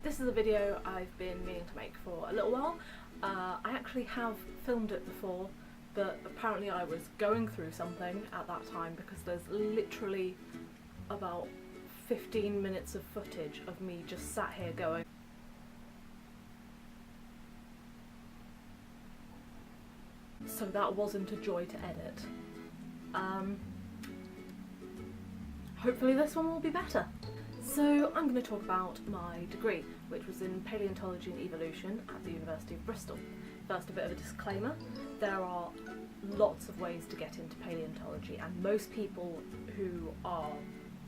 This is a video I've been meaning to make for a little while. I actually have filmed it before, but apparently I was going through something at that time because there's literally about 15 minutes of footage of me just sat here going. So that wasn't a joy to edit. Hopefully this one will be better. So I'm going to talk about my degree, which was in Paleontology and Evolution at the University of Bristol. First, a bit of a disclaimer: there are lots of ways to get into paleontology, and most people who are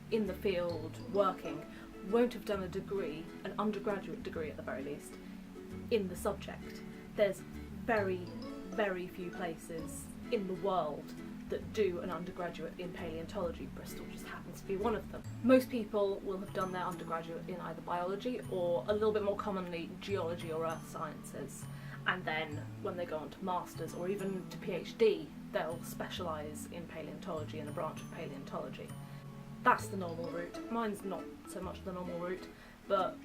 in the field working won't have done a degree, an undergraduate degree at the very least, in the subject. There's very, very few places in the world that do an undergraduate in paleontology. Bristol just happens to be one of them. Most people will have done their undergraduate in either biology or, a little bit more commonly, geology or earth sciences, and then when they go on to masters or even to PhD, they'll specialise in paleontology, in a branch of paleontology. That's the normal route. Mine's not so much the normal route, but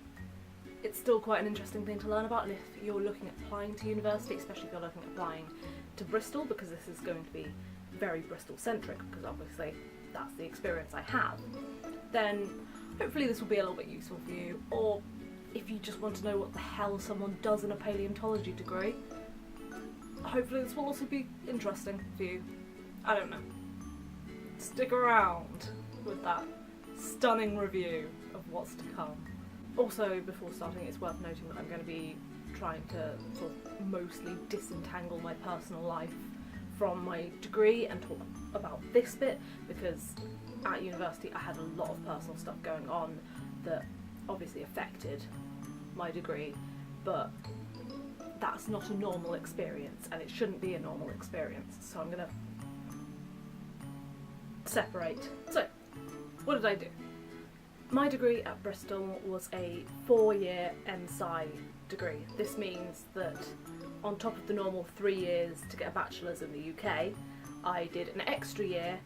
it's still quite an interesting thing to learn about, and if you're looking at applying to university, especially if you're looking at applying to Bristol, because this is going to be very Bristol centric, because obviously that's the experience I have, then hopefully this will be a little bit useful for you. Or if you just want to know what the hell someone does in a paleontology degree, hopefully this will also be interesting for you. I don't know. Stick around with that stunning review of what's to come. Also, before starting, it's worth noting that I'm going to be trying to sort of mostly disentangle my personal life from my degree and talk about this bit, because at university I had a lot of personal stuff going on that obviously affected my degree, but that's not a normal experience and it shouldn't be a normal experience, so I'm gonna separate. So, what did I do? My degree at Bristol was a 4-year MSci degree. This means that on top of the normal 3 years to get a bachelor's in the UK, I did an extra year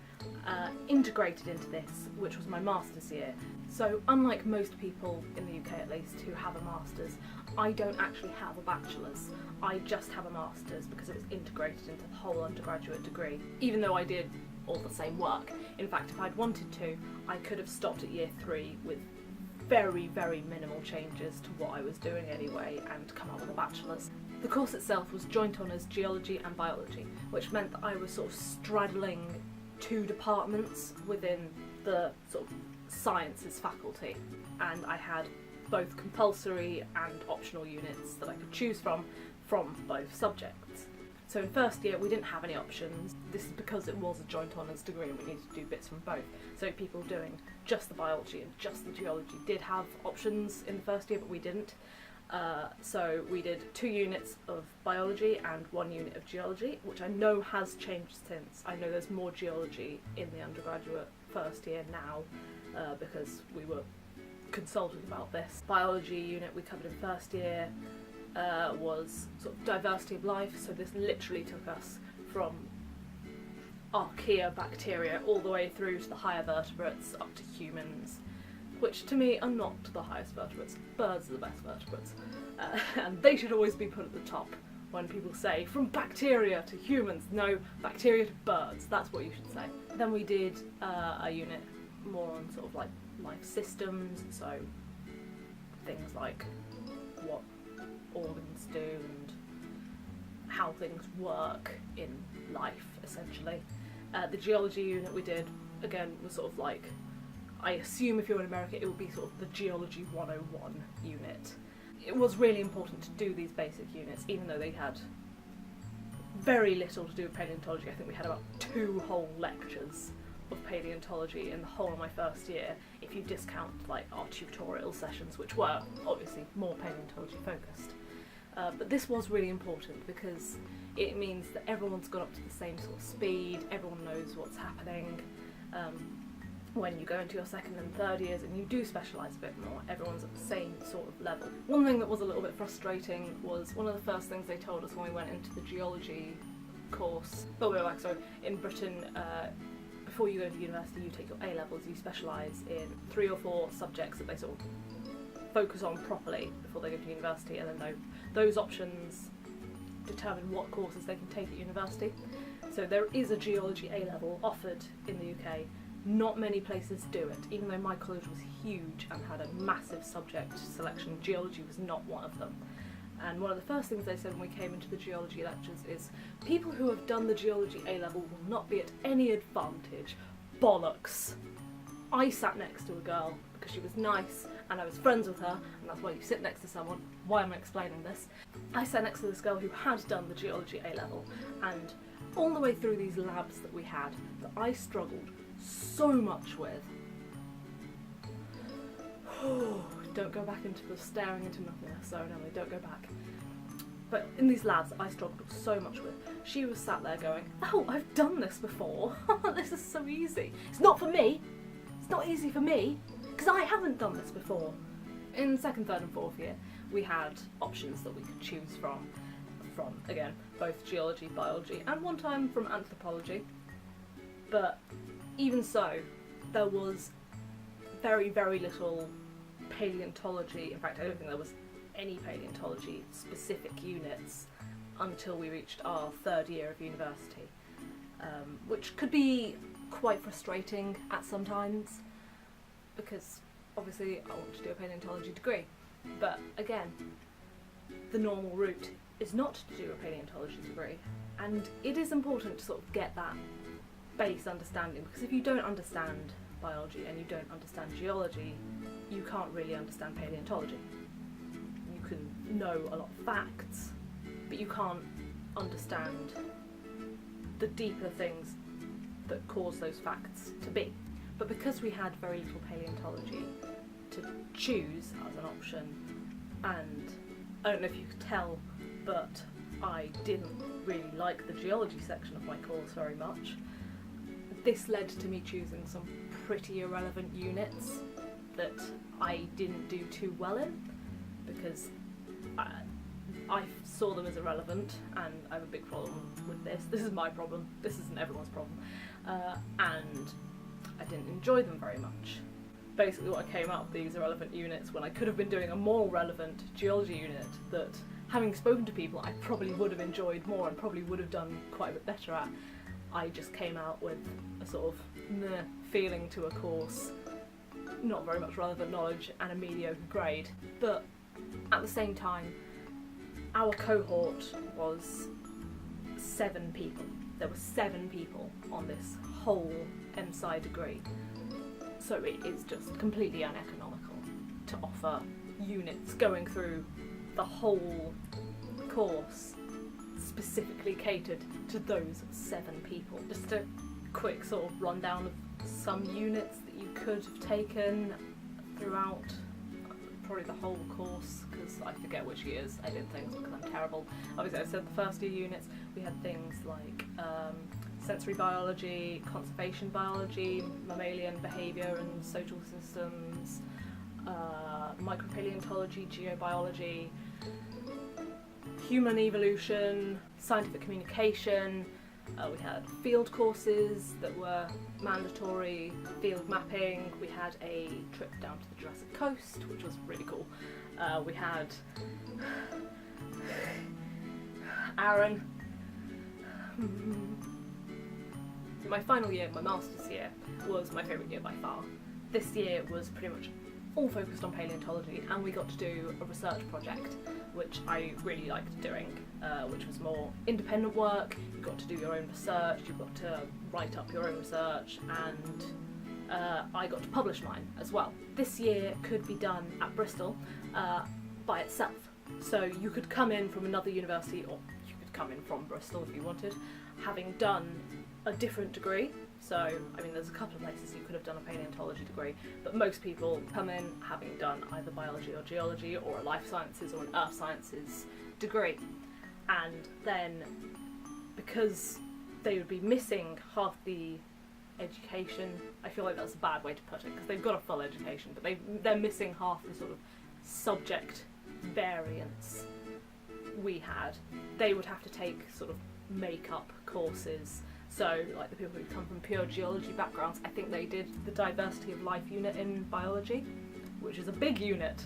integrated into this, which was my master's year. So unlike most people in the UK at least who have a master's, I don't actually have a bachelor's. I just have a master's because it was integrated into the whole undergraduate degree, even though I did all the same work. In fact, if I'd wanted to, I could have stopped at year 3 with very, very minimal changes to what I was doing anyway and come out with a bachelor's. The course itself was joint honours geology and biology, which meant that I was sort of straddling 2 departments within the sort of sciences faculty, and I had both compulsory and optional units that I could choose from both subjects. So in first year we didn't have any options. This is because it was a joint honours degree and we needed to do bits from both. So people doing just the biology and just the geology did have options in the first year, but we didn't. So we did 2 units of biology and 1 unit of geology, which I know has changed since. I know there's more geology in the undergraduate first year now, because we were consulted about this. Biology unit we covered in first year was sort of diversity of life, so this literally took us from archaea bacteria all the way through to the higher vertebrates up to humans, which to me are not the highest vertebrates. Birds are the best vertebrates, and they should always be put at the top when people say from bacteria to humans. No, bacteria to birds, that's what you should say. Then we did a unit more on sort of like life systems, so things like what organs do and how things work in life, essentially. The geology unit we did, again, was sort of like, I assume if you're in America it would be sort of the Geology 101 unit. It was really important to do these basic units, even though they had very little to do with paleontology. I think we had about 2 whole lectures of paleontology in the whole of my first year, if you discount like our tutorial sessions, which were obviously more paleontology focused. But this was really important because it means that everyone's got up to the same sort of speed, everyone knows what's happening. When you go into your second and third years and you do specialise a bit more, everyone's at the same sort of level. One thing that was a little bit frustrating was one of the first things they told us when we went into the geology course. But we were like, so in Britain, before you go to university you take your A-levels, you specialise in 3 or 4 subjects that they sort of focus on properly before they go to university, and then those options determine what courses they can take at university. So there is a geology A-level offered in the UK. Not many places do it, even though my college was huge and had a massive subject selection. Geology was not one of them. And one of the first things they said when we came into the geology lectures is, people who have done the geology A-level will not be at any advantage. Bollocks. I sat next to a girl because she was nice and I was friends with her, and that's why you sit next to someone. Why am I explaining this? I sat next to this girl who had done the geology A-level, and all the way through these labs that we had, that I struggled so much with. Don't go back into the staring into nothingness, so no, don't go back. But in these labs I struggled so much with. She was sat there going, oh, I've done this before. This is so easy. It's not for me. It's not easy for me, because I haven't done this before. In second, third and fourth year, we had options that we could choose from, again, both geology, biology, and one time from anthropology. But even so, there was very, very little paleontology. In fact, I don't think there was any paleontology specific units until we reached our third year of university, which could be quite frustrating at some times, because obviously I want to do a paleontology degree, but again, the normal route is not to do a paleontology degree, and it is important to sort of get that base understanding, because if you don't understand biology and you don't understand geology, you can't really understand paleontology. You can know a lot of facts, but you can't understand the deeper things that cause those facts to be. But because we had very little paleontology to choose as an option, and I don't know if you could tell, but I didn't really like the geology section of my course very much, this led to me choosing some pretty irrelevant units that I didn't do too well in, because I saw them as irrelevant, and I have a big problem with this. This is my problem, this isn't everyone's problem, and I didn't enjoy them very much. Basically what came out of these irrelevant units, when I could have been doing a more relevant geology unit that, having spoken to people, I probably would have enjoyed more and probably would have done quite a bit better at, I just came out with a sort of meh feeling to a course, not very much relevant knowledge, and a mediocre grade. But at the same time, our cohort was 7 people. There were 7 people on this whole MSci degree. So it is just completely uneconomical to offer units going through the whole course specifically catered to those 7 people. Just a quick sort of rundown of some units that you could have taken throughout probably the whole course, because I forget which years I did things because I'm terrible. Obviously I said the first year units, we had things like sensory biology, conservation biology, mammalian behaviour and social systems, micropaleontology, geobiology, human evolution, scientific communication. We had field courses that were mandatory, field mapping. We had a trip down to the Jurassic Coast, which was really cool. We had Aaron. My final year, my master's year, was my favourite year by far. This year was pretty much all focused on paleontology, and we got to do a research project, which I really liked doing, which was more independent work. You got to do your own research, you got to write up your own research, and I got to publish mine as well. This year could be done at Bristol by itself. So you could come in from another university, or you could come in from Bristol if you wanted, having done a different degree. So, I mean, there's a couple of places you could have done a paleontology degree, but most people come in having done either biology or geology, or a life sciences or an earth sciences degree. And then, because they would be missing half the education, I feel like that's a bad way to put it, because they've got a full education, but they're missing half the sort of subject variance we had. They would have to take sort of make-up courses. So, like the people who come from pure geology backgrounds, I think they did the diversity of life unit in biology, which is a big unit.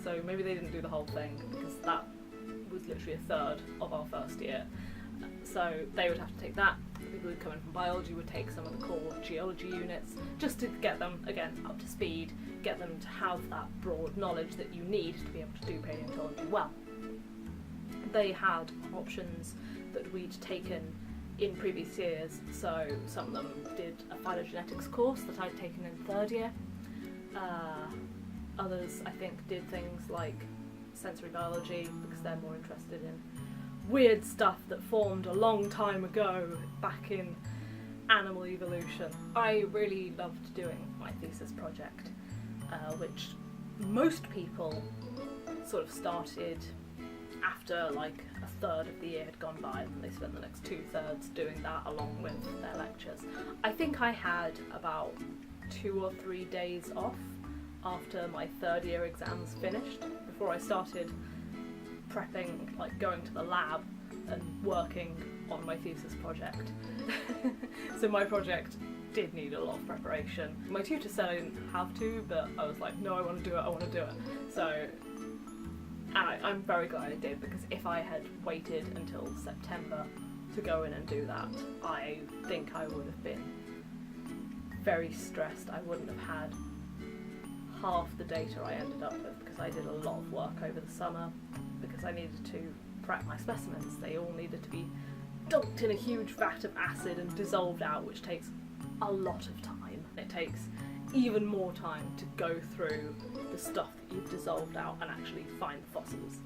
so maybe they didn't do the whole thing because that was literally a third of our first year. So they would have to take that. People who come in from biology would take some of the core geology units just to get them, again, up to speed, get them to have that broad knowledge that you need to be able to do paleontology well. They had options that we'd taken in previous years, so some of them did a phylogenetics course that I'd taken in third year. Others, I think, did things like sensory biology because they're more interested in weird stuff that formed a long time ago back in animal evolution. I really loved doing my thesis project, which most people sort of started after like a third of the year had gone by, and they spent the next 2/3 doing that along with their lectures. I think I had about 2 or 3 days off after my third year exams finished before I started prepping, like going to the lab and working on my thesis project. So my project did need a lot of preparation. My tutor said I didn't have to, but I was like, no, I want to do it. So I'm very glad I did, because if I had waited until September to go in and do that, I think I would have been very stressed. I wouldn't have had half the data I ended up with, because I did a lot of work over the summer because I needed to prep my specimens. They all needed to be dunked in a huge vat of acid and dissolved out, which takes a lot of time. It takes even more time to go through the stuff that you've dissolved out and actually find the fossils.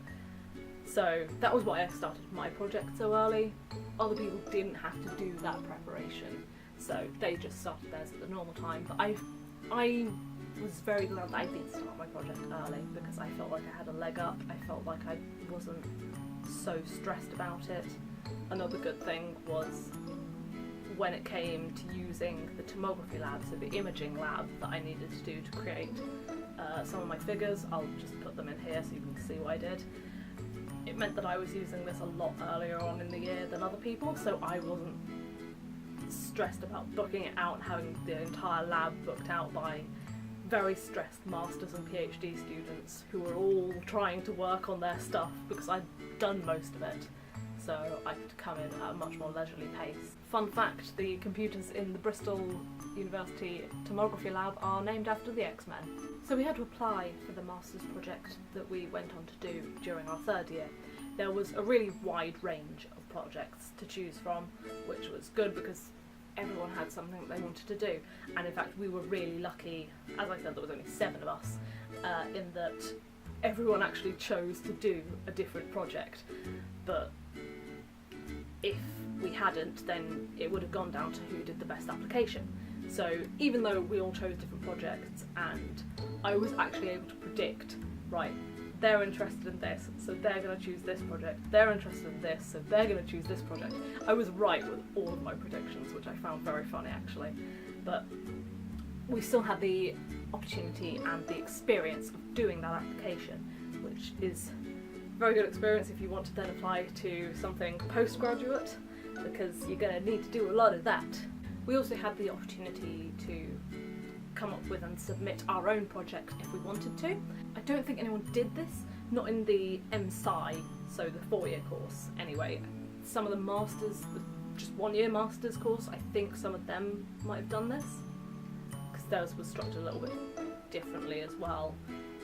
So that was why I started my project so early. Other people didn't have to do that preparation, so they just started theirs at the normal time. But I was very glad that I did start my project early, because I felt like I had a leg up. I felt like I wasn't so stressed about it. Another good thing was when it came to using the tomography lab, so the imaging lab that I needed to do to create some of my figures. I'll just put them in here so you can see what I did. It meant that I was using this a lot earlier on in the year than other people, so I wasn't stressed about booking it out and having the entire lab booked out by very stressed masters and PhD students who were all trying to work on their stuff, because I'd done most of it, so I could come in at a much more leisurely pace. Fun fact, the computers in the Bristol University tomography lab are named after the X-Men. So we had to apply for the master's project that we went on to do during our third year. There was a really wide range of projects to choose from, which was good because everyone had something that they wanted to do. And in fact, we were really lucky. As I said, there was only 7 of us, in that everyone actually chose to do a different project. But if we hadn't, then it would have gone down to who did the best application. So even though we all chose different projects, and I was actually able to predict, right, they're interested in this, so they're going to choose this project, they're interested in this, so they're going to choose this project. I was right with all of my predictions, which I found very funny actually. But we still had the opportunity and the experience of doing that application, which is a very good experience if you want to then apply to something postgraduate, because you're going to need to do a lot of that. We also had the opportunity to come up with and submit our own project if we wanted to. I don't think anyone did this, not in the MSci, so the 4-year course anyway. Some of the masters, the just 1-year masters course, I think some of them might have done this, because theirs was structured a little bit differently as well.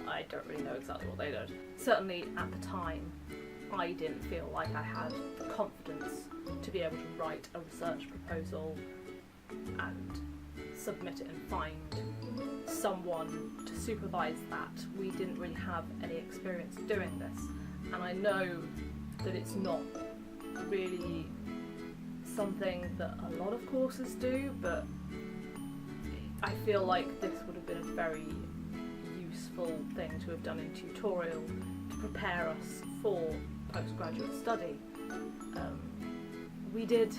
I don't really know exactly what they did. Certainly at the time, I didn't feel like I had the confidence to be able to write a research proposal and submit it and find someone to supervise that. We didn't really have any experience doing this, and I know that it's not really something that a lot of courses do, but I feel like this would have been a very useful thing to have done in tutorial to prepare us for postgraduate study. We did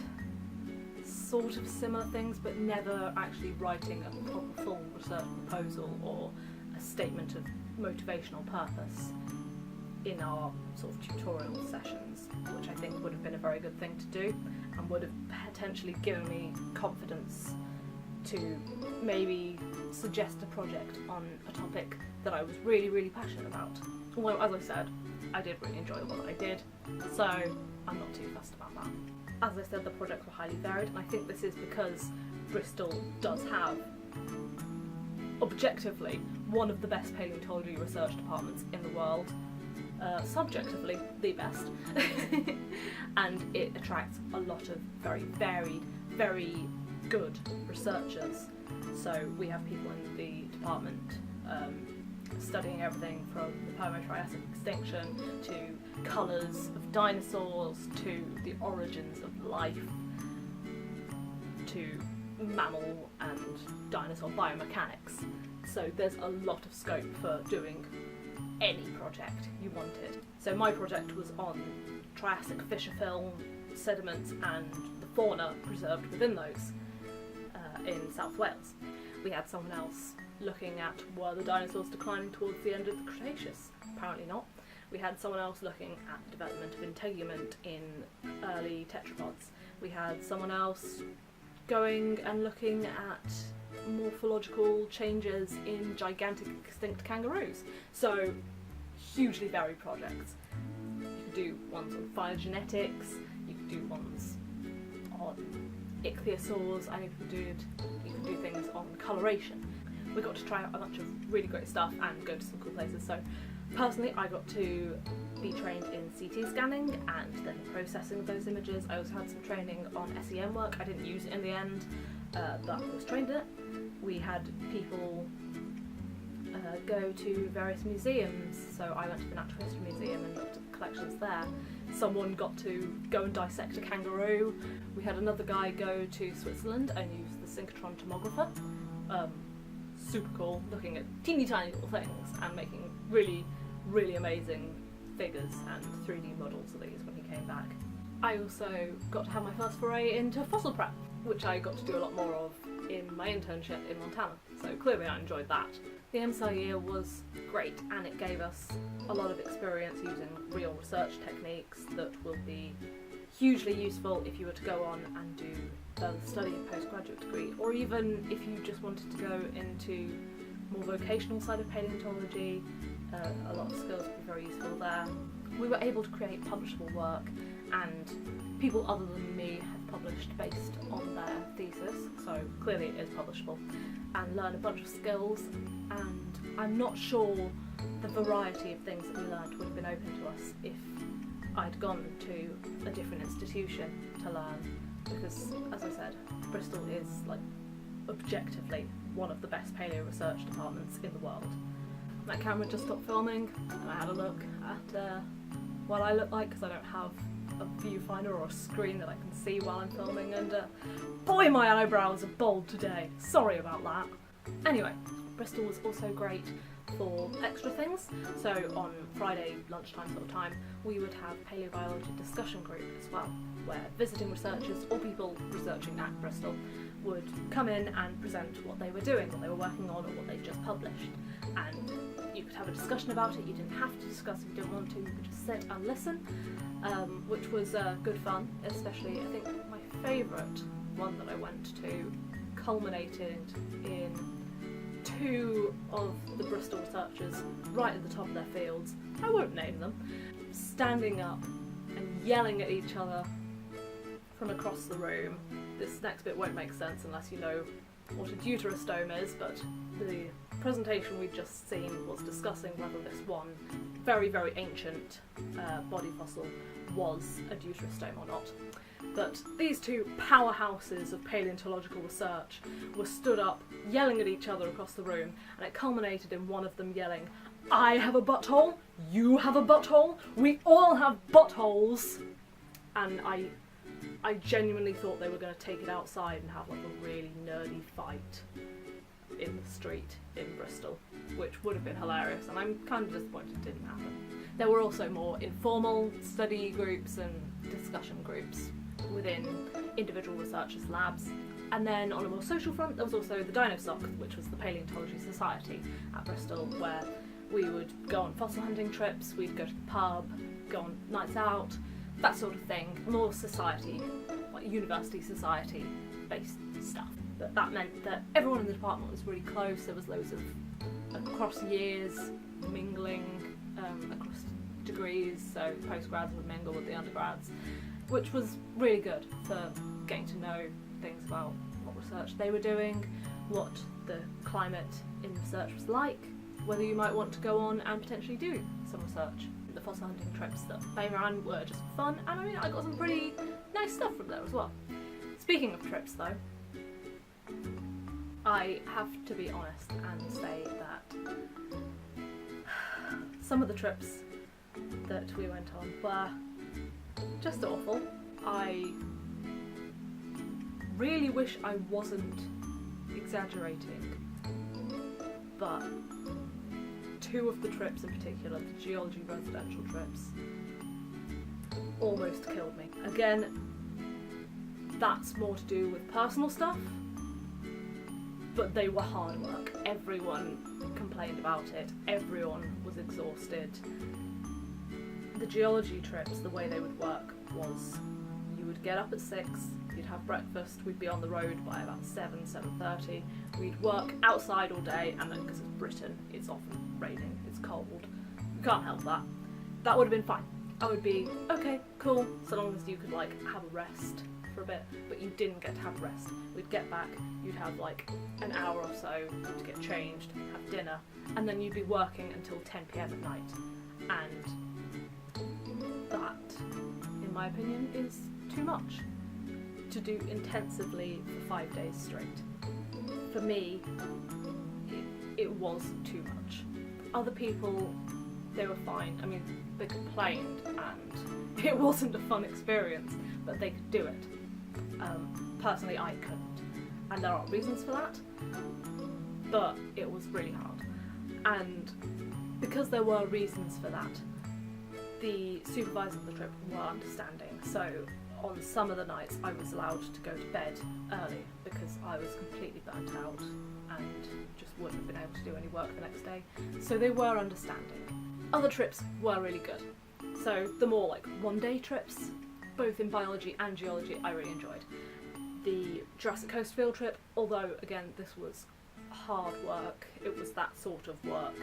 sort of similar things, but never actually writing a proper full research proposal or a statement of motivational purpose in our sort of tutorial sessions, which I think would have been a very good thing to do and would have potentially given me confidence to maybe suggest a project on a topic that I was really, really passionate about. Although, as I said, I did really enjoy the one that I did, so I'm not too fussed about that. As I said, the projects were highly varied, and I think this is because Bristol does have, objectively, one of the best paleontology research departments in the world. Subjectively, the best. And it attracts a lot of very varied, very good researchers. So we have people in the department studying everything from the Permo-Triassic extinction to colours of dinosaurs to the origins of life to mammal and dinosaur biomechanics. So there's a lot of scope for doing any project you wanted. So my project was on Triassic fissure film, sediments and the fauna preserved within those in South Wales. We had someone else looking at were the dinosaurs declining towards the end of the Cretaceous? Apparently not. We had someone else looking at the development of integument in early tetrapods. We had someone else going and looking at morphological changes in gigantic extinct kangaroos. So, hugely varied projects. You could do ones on phylogenetics, you could do ones on ichthyosaurs, and you could do things on coloration. We got to try out a bunch of really great stuff and go to some cool places. So, personally, I got to be trained in CT scanning and then processing of those images. I also had some training on SEM work. I didn't use it in the end, but I was trained in it. We had people go to various museums, so I went to the Natural History Museum and looked at the collections there. Someone got to go and dissect a kangaroo. We had another guy go to Switzerland and use the synchrotron tomographer. Super cool, looking at teeny tiny little things and making really, really amazing figures and 3D models of these when he came back. I also got to have my first foray into fossil prep, which I got to do a lot more of in my internship in Montana, so clearly I enjoyed that. The MSci year was great and it gave us a lot of experience using real research techniques that will be hugely useful if you were to go on and do further study a postgraduate degree, or even if you just wanted to go into more vocational side of paleontology. A lot of skills would be very useful there. We were able to create publishable work, and people other than me have published based on their thesis, so clearly it is publishable, and learn a bunch of skills. And I'm not sure the variety of things that we learned would have been open to us if I'd gone to a different institution to learn, because, as I said, Bristol is, like, objectively one of the best paleo research departments in the world. That camera just stopped filming, and I had a look at what I look like, because I don't have a viewfinder or a screen that I can see while I'm filming, and boy, my eyebrows are bold today. Sorry about that. Anyway, Bristol was also great for extra things. So on Friday lunchtime sort of time, we would have paleobiology discussion group as well, where visiting researchers or people researching at Bristol would come in and present what they were doing, what they were working on, or what they just published. And you could have a discussion about it. You didn't have to discuss if you didn't want to. You could just sit and listen, which was good fun. Especially, I think my favourite one that I went to culminated in two of the Bristol researchers right at the top of their fields, I won't name them, standing up and yelling at each other from across the room. This next bit won't make sense unless you know what a deuterostome is, but the presentation we'd just seen was discussing whether this one very, very ancient body fossil was a deuterostome or not. But these two powerhouses of paleontological research were stood up yelling at each other across the room, and it culminated in one of them yelling, "I have a butthole, you have a butthole, we all have buttholes!" And I genuinely thought they were going to take it outside and have like a really nerdy fight in the street in Bristol, which would have been hilarious, and I'm kind of disappointed it didn't happen. There were also more informal study groups and discussion groups within individual researchers' labs. And then on a more social front, there was also the DinoSoc, which was the Paleontology Society at Bristol, where we would go on fossil hunting trips, we'd go to the pub, go on nights out, that sort of thing. More society, like university society based stuff. but that meant that everyone in the department was really close. There was loads of across years mingling across degrees, so postgrads would mingle with the undergrads, which was really good for getting to know things about what research they were doing, what the climate in research was like, whether you might want to go on and potentially do some research. The fossil hunting trips that I ran were just fun, and I mean, I got some pretty nice stuff from there as well. Speaking of trips though, I have to be honest and say that some of the trips that we went on were just awful. I really wish I wasn't exaggerating, but two of the trips in particular, the geology residential trips, almost killed me. Again, that's more to do with personal stuff, but they were hard work. Everyone complained about it, everyone was exhausted. The geology trips, the way they would work was you would get up at 6, you'd have breakfast, we'd be on the road by about 7:30, we'd work outside all day, and then because it's Britain, it's often raining, it's cold, you can't help that. That would have been fine. I would be, okay, cool, so long as you could like have a rest for a bit, but you didn't get to have rest. We'd get back, you'd have like an hour or so to get changed, have dinner, and then you'd be working until 10 PM at night. And that, in my opinion, is too much to do intensively for 5 days straight. For me, it was too much. Other people, they were fine. I mean, they complained and it wasn't a fun experience, but they could do it. Personally, I couldn't. And there are reasons for that, but it was really hard. And because there were reasons for that, the supervisors of the trip were understanding. So on some of the nights I was allowed to go to bed early because I was completely burnt out and just wouldn't have been able to do any work the next day. So they were understanding. Other trips were really good. So the more like one-day trips, both in biology and geology, I really enjoyed. The Jurassic Coast field trip, although again this was hard work, it was that sort of work.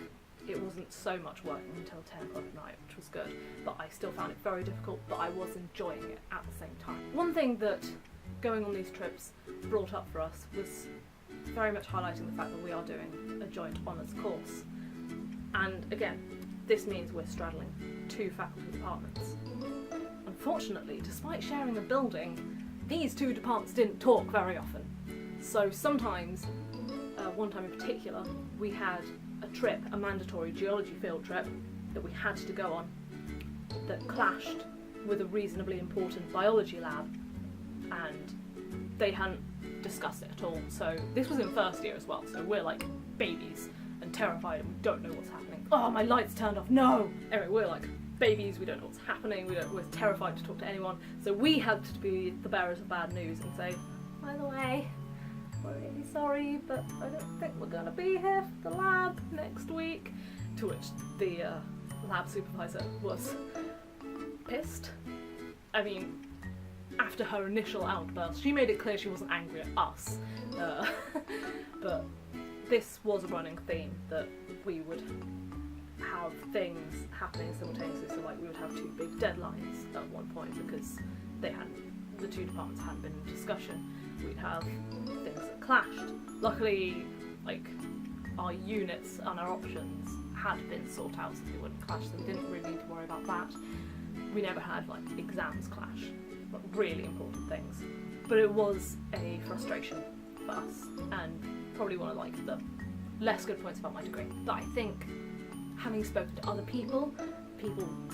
It wasn't so much working until 10 o'clock at night, which was good, but I still found it very difficult, but I was enjoying it at the same time. One thing that going on these trips brought up for us was very much highlighting the fact that we are doing a joint honours course. And again, this means we're straddling 2 faculty departments. Unfortunately, despite sharing a building, these 2 departments didn't talk very often. So sometimes, one time in particular, we had a trip, a mandatory geology field trip that we had to go on that clashed with a reasonably important biology lab, and they hadn't discussed it at all. So this was in first year as well, so we're like babies and terrified and we don't know what's happening. Oh, my lights turned off, no! Anyway, we're like babies, we don't know what's happening, we're terrified to talk to anyone, so we had to be the bearers of bad news and say, by the way, we're really sorry, but I don't think we're going to be here for the lab next week. To which the lab supervisor was pissed. I mean, after her initial outburst, she made it clear she wasn't angry at us. But this was a running theme, that we would have things happening simultaneously, so like we would have 2 big deadlines at one point because the 2 departments hadn't been in discussion. We'd have things that clashed. Luckily, like, our units and our options had been sorted out so they wouldn't clash, so we didn't really need to worry about that. We never had like exams clash, but really important things. But it was a frustration for us, and probably one of like the less good points about my degree. But I think having spoken to other people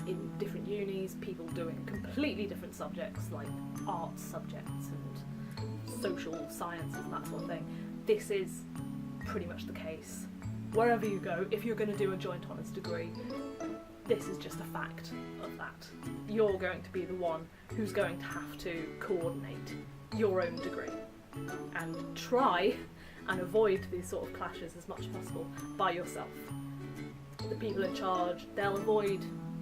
in different unis, people doing completely different subjects like arts subjects and social sciences and that sort of thing, this is pretty much the case. Wherever you go, if you're going to do a joint honours degree, this is just a fact of that. You're going to be the one who's going to have to coordinate your own degree and try and avoid these sort of clashes as much as possible by yourself. The people in charge, they'll avoid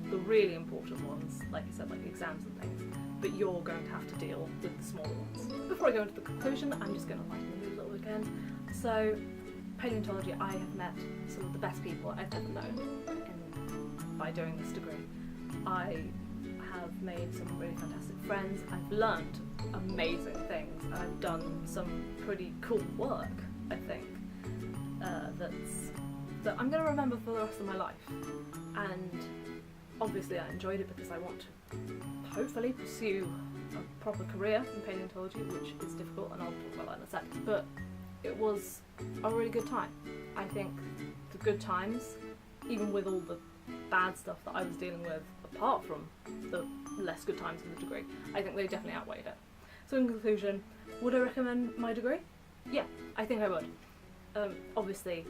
the really important ones, like you said, like exams and things, but you're going to have to deal with the smaller ones. Before I go into the conclusion, I'm just going to lighten the mood a little again. So, paleontology, I have met some of the best people I've ever known by doing this degree. I have made some really fantastic friends, I've learned amazing things, and I've done some pretty cool work, I think, that I'm going to remember for the rest of my life. And obviously I enjoyed it because I want to hopefully pursue a proper career in paleontology, which is difficult, and I'll talk about that in a sec. But it was a really good time. I think the good times, even with all the bad stuff that I was dealing with, apart from the less good times in the degree, I think they definitely outweighed it. So in conclusion, would I recommend my degree? Yeah, I think I would. Obviously,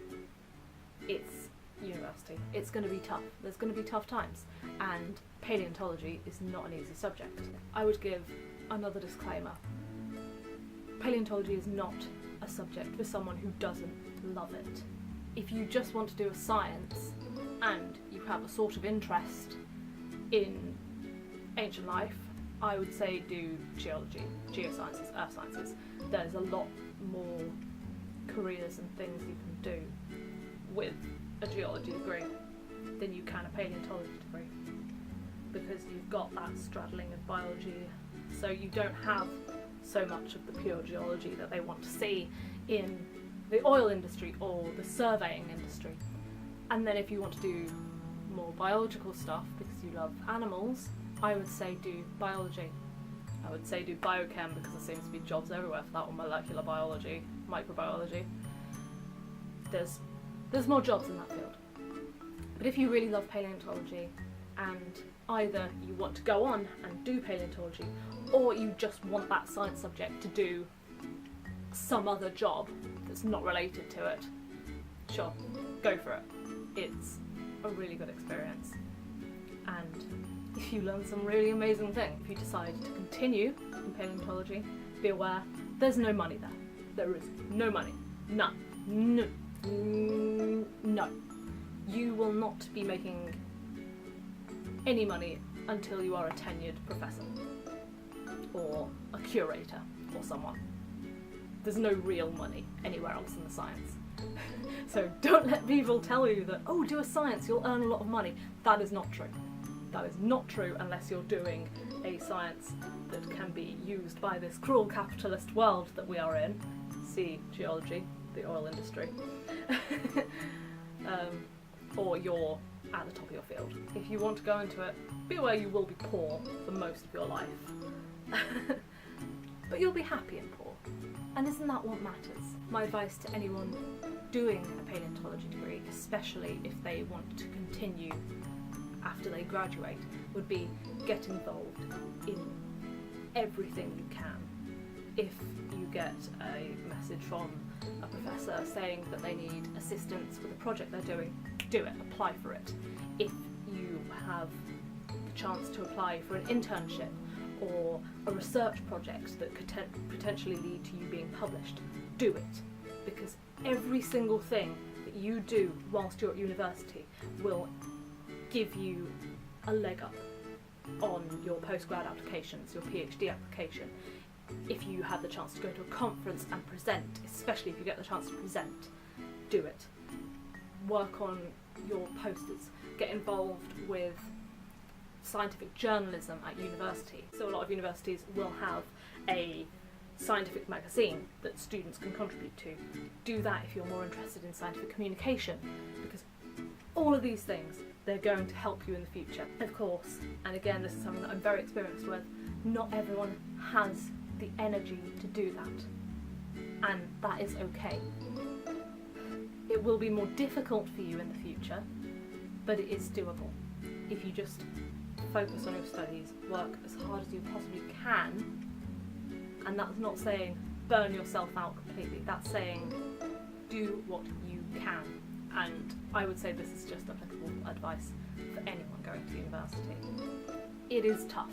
it's university. It's going to be tough. There's going to be tough times, and paleontology is not an easy subject. I would give another disclaimer. Paleontology is not a subject for someone who doesn't love it. If you just want to do a science and you have a sort of interest in ancient life, I would say do geology, geosciences, earth sciences. There's a lot more careers and things you can do with a geology degree than you can a paleontology degree, because you've got that straddling of biology, so you don't have so much of the pure geology that they want to see in the oil industry or the surveying industry. And then if you want to do more biological stuff because you love animals, I would say do biology. I would say do biochem, because there seems to be jobs everywhere for that, or molecular biology, microbiology. There's more jobs in that field. But if you really love paleontology, and either you want to go on and do paleontology, or you just want that science subject to do some other job that's not related to it, sure, go for it. It's a really good experience. And if you learn some really amazing things, if you decide to continue in paleontology, be aware there's no money there. There is no money. None. No. You will not be making any money until you are a tenured professor or a curator or someone. There's no real money anywhere else in the science. So don't let people tell you that, oh, do a science, you'll earn a lot of money. That is not true. That is not true unless you're doing a science that can be used by this cruel capitalist world that we are in. See geology, the oil industry. Or you're at the top of your field. If you want to go into it, be aware you will be poor for most of your life. But you'll be happy and poor. And isn't that what matters? My advice to anyone doing a paleontology degree, especially if they want to continue after they graduate, would be get involved in everything you can. If you get a message from a professor saying that they need assistance with a project they're doing, do it, apply for it. If you have the chance to apply for an internship or a research project that could potentially lead to you being published, do it. Because every single thing that you do whilst you're at university will give you a leg up on your postgrad applications, your PhD application. If you have the chance to go to a conference and present, especially if you get the chance to present, do it. Work on your posters, get involved with scientific journalism at university. So a lot of universities will have a scientific magazine that students can contribute to. Do that if you're more interested in scientific communication, because all of these things, they're going to help you in the future. Of course, and again, this is something that I'm very experienced with, not everyone has the energy to do that, and that is okay. It will be more difficult for you in the future, but it is doable. If you just focus on your studies, work as hard as you possibly can, and that's not saying burn yourself out completely, that's saying do what you can. And I would say this is just applicable advice for anyone going to university. It is tough.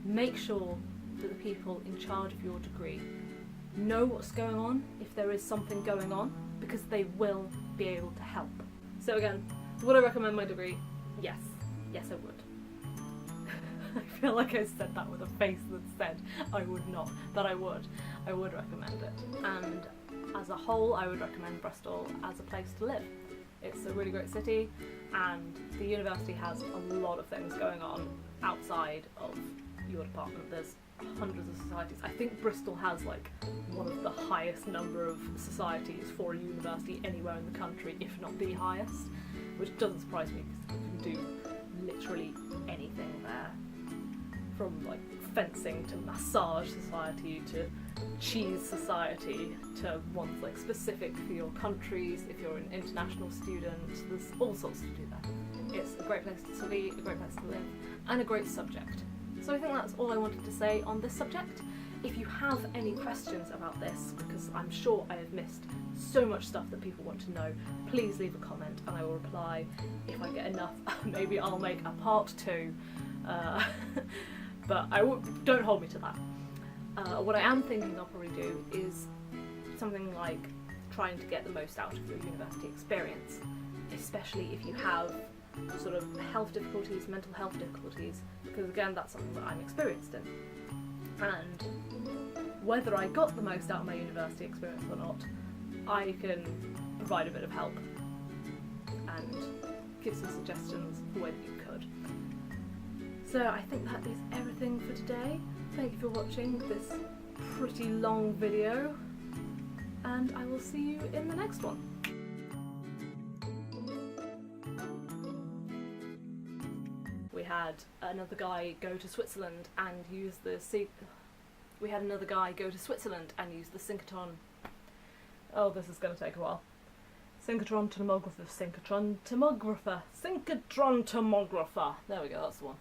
Make sure that the people in charge of your degree know what's going on if there is something going on, because they will be able to help. So again, would I recommend my degree? Yes. Yes, I would. I feel like I said that with a face that said I would not, but I would. I would recommend it. And as a whole, I would recommend Bristol as a place to live. It's a really great city, and the university has a lot of things going on outside of your department. There's hundreds of societies. I think Bristol has like one of the highest number of societies for a university anywhere in the country, if not the highest, which doesn't surprise me because you can do literally anything there, from like fencing to massage society to cheese society to ones like specific for your countries. If you're an international student, there's all sorts to do there. It's a great place to study, a great place to live, and a great subject. So I think that's all I wanted to say on this subject. If you have any questions about this, because I'm sure I have missed so much stuff that people want to know, please leave a comment and I will reply. If I get enough, maybe I'll make a part 2, but don't hold me to that. What I am thinking I'll probably do is something like trying to get the most out of your university experience, especially if you have sort of health difficulties, mental health difficulties, because again that's something that I'm experienced in. And whether I got the most out of my university experience or not, I can provide a bit of help and give some suggestions for whether you could. So I think that is everything for today. Thank you for watching this pretty long video, and I will see you in the next one. We had another guy go to Switzerland and use the synchrotron. Oh, this is going to take a while. Synchrotron tomographer. There we go, that's the one.